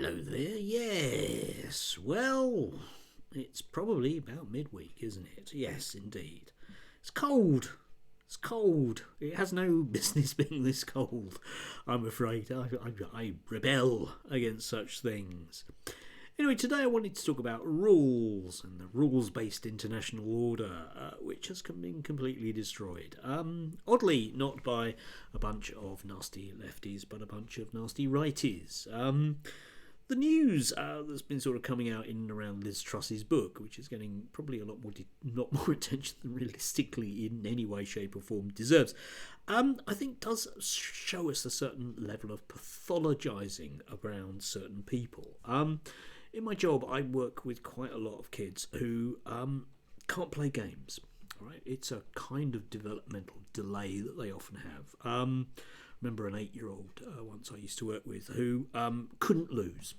Hello there, yes. Well, it's probably about midweek, isn't it? Yes, indeed. It's cold. It's cold. It has no business being this cold, I'm afraid. I rebel against such things. Anyway, today I wanted to talk about rules and the rules-based international order, which has been completely destroyed. Oddly, not by a bunch of nasty lefties, but a bunch of nasty righties. The news that's been sort of coming out in and around Liz Truss's book, which is getting probably a lot more attention than realistically in any way, shape or form deserves, I think does show us a certain level of pathologising around certain people. In my job, I work with quite a lot of kids who can't play games. Right? It's a kind of developmental delay that they often have. Remember an 8-year-old once I used to work with who couldn't lose.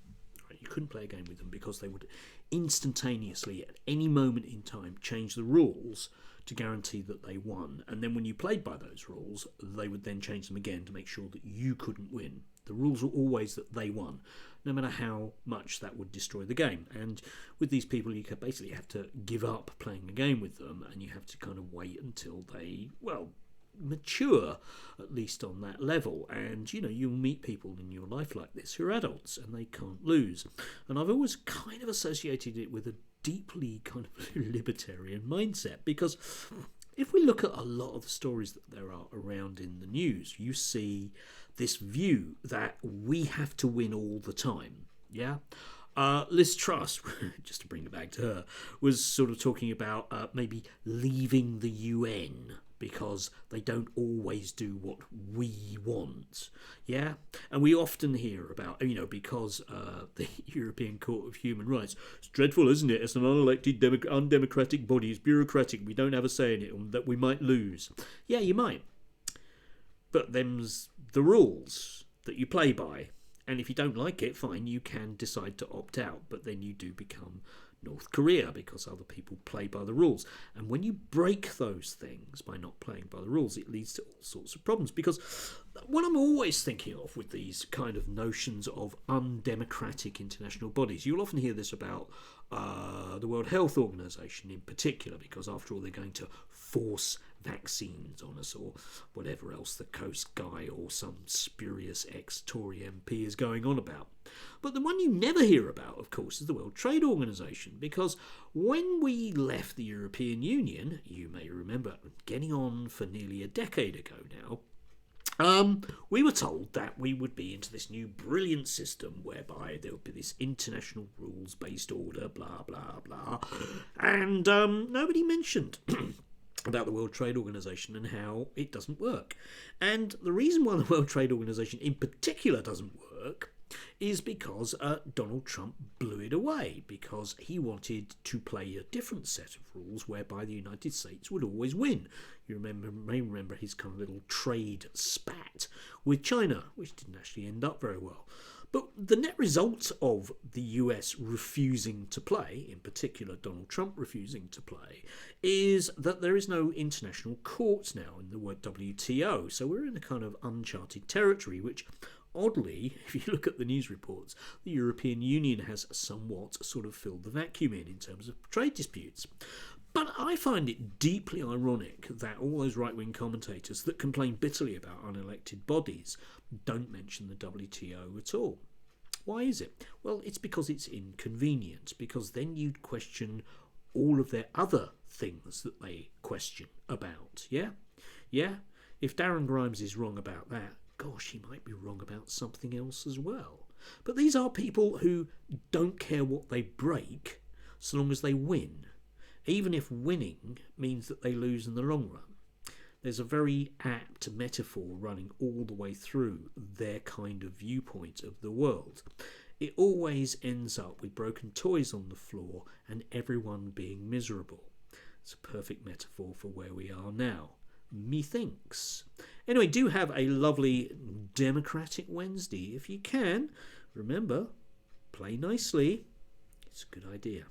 Right? You couldn't play a game with them because they would instantaneously, at any moment in time, change the rules to guarantee that they won. And then when you played by those rules, they would then change them again to make sure that you couldn't win. The rules were always that they won, no matter how much that would destroy the game. And with these people, you basically have to give up playing a game with them, and you have to kind of wait until they, mature, at least on that level. And, you'll meet people in your life like this who are adults, and they can't lose. And I've always kind of associated it with a deeply kind of libertarian mindset, because if we look at a lot of the stories that there are around in the news, you see this view that we have to win all the time. Yeah? Liz Truss, just to bring it back to her, was sort of talking about maybe leaving the UN because they don't always do what we want. Yeah? And we often hear about, because the European Court of Human Rights, it's dreadful, isn't it? It's an unelected, undemocratic body. It's bureaucratic. We don't have a say in it, and that we might lose. Yeah, you might. But them's the rules that you play by. And if you don't like it, fine, you can decide to opt out. But then you do become North Korea because other people play by the rules. And when you break those things by not playing by the rules, it leads to all sorts of problems. Because what I'm always thinking of with these kind of notions of undemocratic international bodies, you'll often hear this about the World Health Organization in particular, because after all, they're going to force vaccines on us, or whatever else the Coast Guy or some spurious ex-Tory MP is going on about. But the one you never hear about, of course, is the World Trade Organization, because when we left the European Union, you may remember, getting on for nearly a decade ago now, we were told that we would be into this new brilliant system whereby there would be this international rules-based order, blah, blah, blah. And nobody mentioned about the World Trade Organization and how it doesn't work. And the reason why the World Trade Organization in particular doesn't work is because Donald Trump blew it away, because he wanted to play a different set of rules whereby the United States would always win. You may remember his kind of little trade spat with China, which didn't actually end up very well. But the net result of the US refusing to play, in particular Donald Trump refusing to play, is that there is no international court now in the word WTO. So we're in a kind of uncharted territory, which oddly, if you look at the news reports, the European Union has somewhat sort of filled the vacuum in terms of trade disputes. But I find it deeply ironic that all those right-wing commentators that complain bitterly about unelected bodies don't mention the WTO at all. Why is it? Well, it's because it's inconvenient, because then you'd question all of their other things that they question about, yeah? Yeah? If Darren Grimes is wrong about that, gosh, he might be wrong about something else as well. But these are people who don't care what they break so long as they win, even if winning means that they lose in the long run. There's a very apt metaphor running all the way through their kind of viewpoint of the world. It always ends up with broken toys on the floor and everyone being miserable. It's a perfect metaphor for where we are now. Methinks. Anyway, do have a lovely Democratic Wednesday. If you can, remember, play nicely. It's a good idea.